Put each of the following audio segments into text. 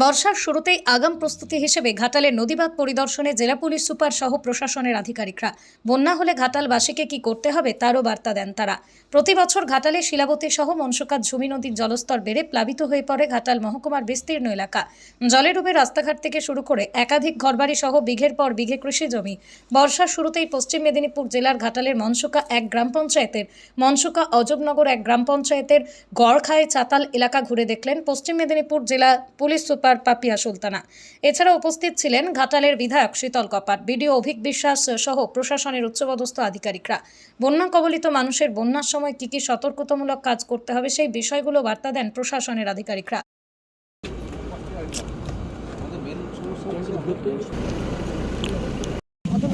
বর্ষার শুরুতেই আগাম প্রস্তুতি হিসেবে ঘাটালের নদীবাঁধ পরিদর্শনে জেলা পুলিশ সুপার সহ প্রশাসনের আধিকারিকরা। বন্যা হলে ঘাটালবাসীকে কি করতে হবে তারও বার্তা দেন তারা। প্রতি বছর ঘাটালে শিলাবতী সহ মনসুকাত ঝুমি নদীর জলস্তর বেড়ে প্লাবিত হয়ে পড়ে ঘাটাল মহকুমার বিস্তীর্ণ এলাকা। জলে ডুবে রাস্তাঘাট থেকে শুরু করে একাধিক ঘরবাড়ি সহ বিঘের পর বিঘে কৃষি জমি। বর্ষার শুরুতেই পশ্চিম মেদিনীপুর জেলার ঘাটালের মনসুকা এক গ্রাম পঞ্চায়েতের মনসুকা অজবনগর এক গ্রাম পঞ্চায়েতের গড়খায় চাতাল এলাকা ঘুরে দেখলেন পশ্চিম মেদিনীপুর জেলা পুলিশ সুপার পাপিয়া সুলতানা। এছাড়া উপস্থিত ছিলেন ঘাটালের বিধায়ক শীতল কপাট, বিডিও অভিক বিশ্বাস সহ প্রশাসনের উচ্চপদস্থ আধিকারিকরা। বন্যা কবলিত মানুষের বন্যার সময় কি কি সতর্কতামূলক কাজ করতে হবে সেই বিষয়গুলো বার্তা দেন প্রশাসনের আধিকারিকরা। অন্তত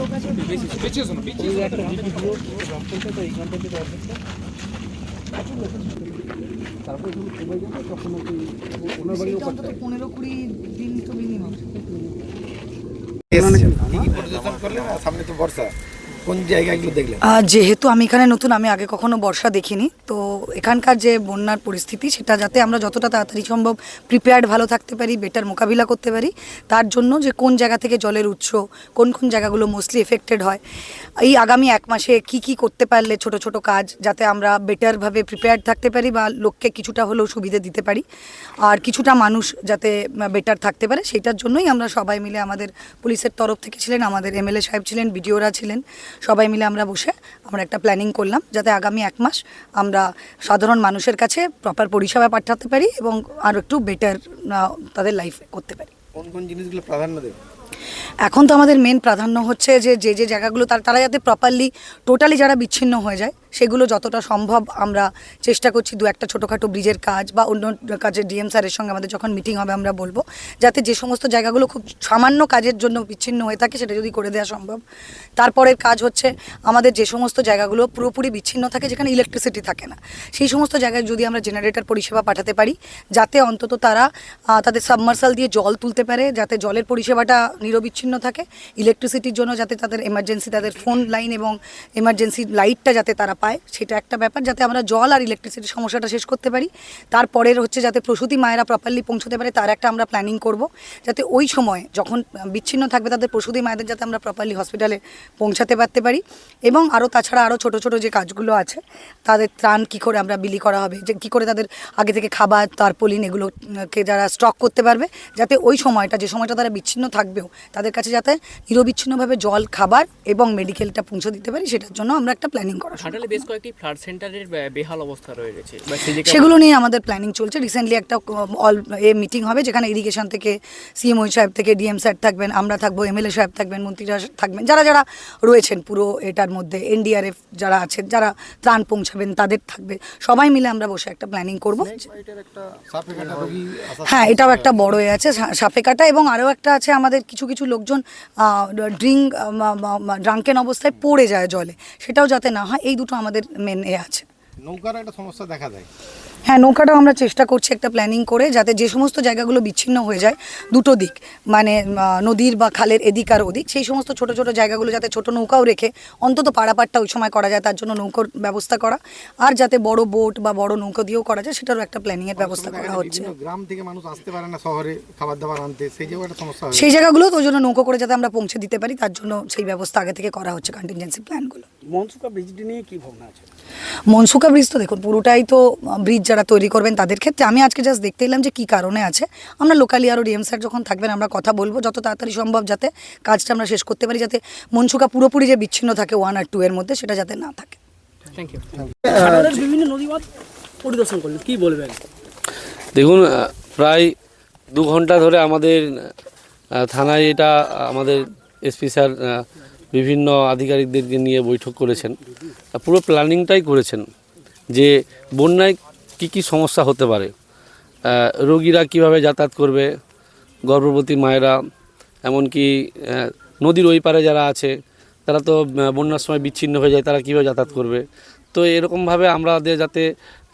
15-20 দিন তো মিনিমাম। সামনে তো বর্ষা, কোন জায়গাগুলো দেখলেন? যেহেতু আমি এখানে নতুন, আমি আগে কখনো বর্ষা দেখিনি, তো এখানকার যে বন্যার পরিস্থিতি সেটা যাতে আমরা যতটা তাড়াতাড়ি সম্ভব প্রিপেয়ার্ড ভালো থাকতে পারি, বেটার মোকাবিলা করতে পারি, তার জন্য যে কোন জায়গা থেকে জলের উৎস, কোন কোন জায়গাগুলো মোস্টলি এফেক্টেড হয়, এই আগামী এক মাসে কি কি করতে পারলে ছোট ছোট কাজ যাতে আমরা বেটারভাবে প্রিপেয়ার্ড থাকতে পারি বা লোককে কিছুটা হলেও সুবিধা দিতে পারি আর কিছুটা মানুষ যাতে বেটার থাকতে পারে, সেটার জন্যই আমরা সবাই মিলে, আমাদের পুলিশের তরফ থেকে ছিলেন, আমাদের এমএলএ সাহেব ছিলেন, বিডিওরা ছিলেন, সবাই মিলে আমরা বসে আমরা একটা প্ল্যানিং করলাম যাতে আগামী এক মাস আমরা সাধারণ মানুষের কাছে প্রপার পরিষেবা পাঠাতে পারি এবং আরও একটু বেটার তাদের লাইফ করতে পারি। কোন কোন জিনিসগুলো প্রাধান্য দেবে? এখন তো আমাদের মেন প্রাধান্য হচ্ছে যে যে জায়গাগুলো তারা যাতে প্রপারলি টোটালি যারা বিচ্ছিন্ন হয়ে যায় সেগুলো যতটা সম্ভব আমরা চেষ্টা করছি, দু একটা ছোটোখাটো ব্রিজের কাজ বা অন্য কাজের ডিএম স্যারের সঙ্গে আমাদের যখন মিটিং হবে আমরা বলবো যাতে যে সমস্ত জায়গাগুলো খুব সামান্য কাজের জন্য বিচ্ছিন্ন হয়ে থাকে সেটা যদি করে দেওয়া সম্ভব। তারপরের কাজ হচ্ছে আমাদের যে সমস্ত জায়গাগুলো পুরোপুরি বিচ্ছিন্ন থাকে, যেখানে ইলেকট্রিসিটি থাকে না, সেই সমস্ত জায়গায় যদি আমরা জেনারেটর পরিষেবা পাঠাতে পারি যাতে অন্তত তারা তাদের সাবমার্সাল দিয়ে জল তুলতে পারে, যাতে জলের পরিষেবাটা নিরবিচ্ছিন্ন থাকে, ইলেকট্রিসিটির জন্য যাতে তাদের এমার্জেন্সি তাদের ফোন লাইন এবং এমার্জেন্সি লাইটটা যাতে তারা পায়, সেটা একটা ব্যাপার, যাতে আমরা জল আর ইলেকট্রিসিটির সমস্যাটা শেষ করতে পারি। তারপরের হচ্ছে যাতে প্রসূতি মায়েরা প্রপারলি পৌঁছতে পারে, তার একটা আমরা প্ল্যানিং করব, যাতে ওই সময় যখন বিচ্ছিন্ন থাকবে তাদের প্রসূতি মায়েদের যাতে আমরা প্রপারলি হসপিটালে পৌঁছাতে পারতে পারি। এবং আরও তাছাড়া আরও ছোটো ছোটো যে কাজগুলো আছে, তাদের ত্রাণ কী করে আমরা বিলি করা হবে, যে কী করে তাদের আগে থেকে খাবার তারপলিন এগুলোকে যারা স্টক করতে পারবে, যাতে ওই সময়টা যে সময়টা তারা বিচ্ছিন্ন থাকবেও তাদের কাছে যাতে নিরবিচ্ছিন্নভাবে জল, খাবার এবং মেডিকেলটা পৌঁছে দিতে পারি, সেটার জন্য আমরা একটা প্ল্যানিং করা। ঘাটালে বেশ কয়েকটি ফ্লাড সেন্টারের বেহাল অবস্থা রয়ে গেছে, সেগুলো নিয়ে আমাদের প্ল্যানিং চলছে। রিসেন্টলি একটা মিটিং হবে যেখানে ইরিগেশন থেকে সিএমও সাহেব থেকে ডিএম স্যার থাকবেন, আমরা থাকবো, এমএলএ সাহেব থাকবেন, মন্ত্রীরা থাকবেন, যারা যারা রয়েছেন পুরো এটার মধ্যে, এনডিআরএফ যারা আছেন, যারা ত্রাণ পৌঁছাবেন তাদের থাকবে, সবাই মিলে আমরা বসে একটা প্ল্যানিং করব। হ্যাঁ, এটাও একটা বড় আছে সাপে কাটা, এবং আরও একটা আছে আমাদের কিছু কিছু লোকজন ড্রাঙ্কেন অবস্থায় পড়ে যায় জলে, সেটাও যাতে না হয়, এই দুটো আমাদের মেন আছে। নৌকার একটা সমস্যা দেখা যায়। হ্যাঁ, নৌকাটাও আমরা চেষ্টা করছি একটা প্ল্যানিং করে, যাতে যে সমস্ত জায়গাগুলো বিচ্ছিন্ন হয়ে যায় দুটো দিক, মানে নদীর বা খালের এদিক আর ওদিক, সেই সমস্ত ছোট ছোট জায়গাগুলো যাতে ছোট নৌকাও রেখে অন্তত পারাপারটা ওই সময় করা যায়, তার জন্য নৌকোর ব্যবস্থা করা, আর যাতে বড় বোট বা বড় নৌকা দিয়েও করা যায় সেটারও একটা প্ল্যানিংয়ের ব্যবস্থা করা হচ্ছে। গ্রাম থেকে মানুষ আসতে পারে না শহরে খাবার দাবার আনতে, সেই জায়গাটা সমস্যা হয়। সেই জায়গাগুলো তো ওই জন্য নৌকো করে যাতে আমরা পৌঁছে দিতে পারি, তার জন্য সেই ব্যবস্থা আগে থেকে করা হচ্ছে, কন্টিনজেন্সি প্ল্যানগুলো। মনসুকা ব্রিজটি নিয়ে কী ভাবনা আছে? মনসুকা ব্রিজ তো দেখুন, পুরোটাই তো ব্রিজ যারা তৈরি করবেন তাদের ক্ষেত্রে। আমি আজকে জাস্ট দেখতে এলাম যে কী কারণে আছে, আমরা লোকালি আরও ডিএম স্যার যখন থাকবেন আমরা কথা বলবো যত তাড়াতাড়ি সম্ভব যাতে কাজটা আমরা শেষ করতে পারি, যাতে মনসুকা পুরোপুরি যে বিচ্ছিন্ন থাকে 1 আর 2 এর মধ্যে, সেটা যাতে না থাকে। Thank you. ঘাটালের বিভিন্ন নদীবাঁধ পরিদর্শন করলেন, কী বলবেন? দেখুন, প্রায় 2 ঘন্টা ধরে আমাদের থানায় এটা আমাদের এসপি স্যার বিভিন্ন আধিকারিকদেরকে নিয়ে বৈঠক করেছেন, পুরো প্ল্যানিংটাই করেছেন যে বন্যায় কী কী সমস্যা হতে পারে, রোগীরা কিভাবে যাতায়াত করবে, গর্ভবতী মায়েরা, এমনকি নদীর ওই পারে যারা আছে তারা তো বন্যার সময় বিচ্ছিন্ন হয়ে যায়, তারা কীভাবে যাতায়াত করবে। তো এরকমভাবে আমাদের যাতে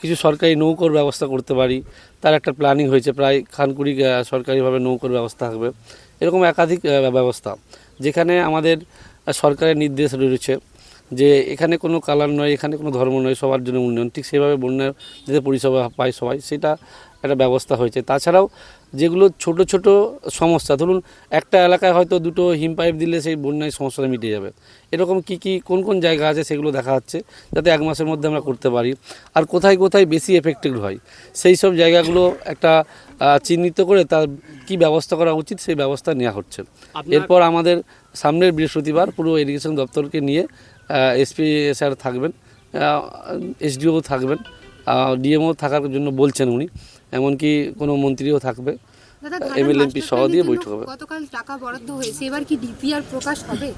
কিছু সরকারি নৌকোর ব্যবস্থা করতে পারি তার একটা প্ল্যানিং হয়েছে, প্রায় খানকুড়ি সরকারিভাবে নৌকোর ব্যবস্থা থাকবে, এরকম একাধিক ব্যবস্থা, যেখানে আমাদের সরকারের নির্দেশ রয়েছে যে এখানে কোনো কালার নয়, এখানে কোনো ধর্ম নয়, সবার জন্য উন্নয়ন, ঠিক সেভাবে বন্যার যাতে পরিষেবা পায় সবাই, সেটা একটা ব্যবস্থা হয়েছে। তাছাড়াও যেগুলো ছোট ছোট সমস্যা, ধরুন একটা এলাকায় হয়তো দুটো হিম পাইপ দিলে সেই বন্যায় সমস্যাটা মিটে যাবে, এরকম কি কোন কোন জায়গা আছে সেগুলো দেখা হচ্ছে, যাতে 1 মাসের মধ্যে আমরা করতে পারি। আর কোথায় কোথায় বেশি এফেক্টেড হয় সেই সব জায়গাগুলো একটা চিহ্নিত করে তার কি ব্যবস্থা করা উচিত সেই ব্যবস্থা নেওয়া হচ্ছে। এরপর আমাদের সামনের বৃহস্পতিবার পুরো ইরিগেশন দপ্তরকে নিয়ে এসপি স্যার থাকবেন, এসডিও থাকবেন, ডিএমও থাকার জন্য বলছেন উনি, এমনকি কোনো মন্ত্রীও থাকবে, দাদা, এমএলএ এমপি সহ দিয়ে বৈঠক হবে। গতকাল টাকা বরাদ্দ হয়েছে, এবার কি ডিপিআর প্রকাশ হবে?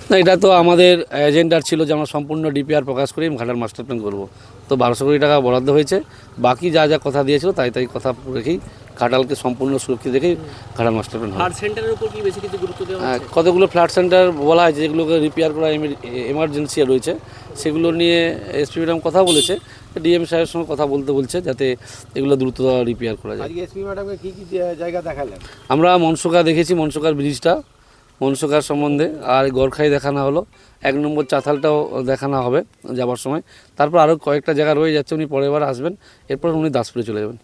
না, এটা তো আমাদের এজেন্ডার ছিল যে আমরা সম্পূর্ণ ডিপিআর প্রকাশ করে ঘাটাল মাস্টার প্ল্যান করবো। তো 1200 কোটি টাকা বরাদ্দ হয়েছে, বাকি যা যা কথা দিয়েছিল তাই কথা রেখেই ঘাটালকে সম্পূর্ণ সুরক্ষিত রেখেই ঘাটাল মাস্টার প্ল্যান হবে। ফ্লাড সেন্টারের উপর কি বেশি কিছু গুরুত্ব দেওয়া হচ্ছে? কতগুলো ফ্ল্যাট সেন্টার বলা হয়েছে যেগুলোকে রিপেয়ার করা এমার্জেন্সি রয়েছে, সেগুলো নিয়ে এসপি ম্যাডাম কথা বলেছে, ডিএম সাহেবের সঙ্গে কথা বলছে যাতে এগুলো দ্রুত রিপেয়ার করা যায়। আজকে এসপি ম্যাডামকে কি জায়গা দেখালেন? আমরা মনসুকা দেখেছি, মনসুকার ব্রিজটা, মনসুকার সম্বন্ধে, আর গড়খাই দেখানো হলো, 1 নম্বর চাতালটাও দেখানো হবে যাবার সময়। তারপর আরও কয়েকটা জায়গা রয়ে যাচ্ছে, উনি পরের বার আসবেন, এরপর উনি দাসপুরে চলে যাবেন।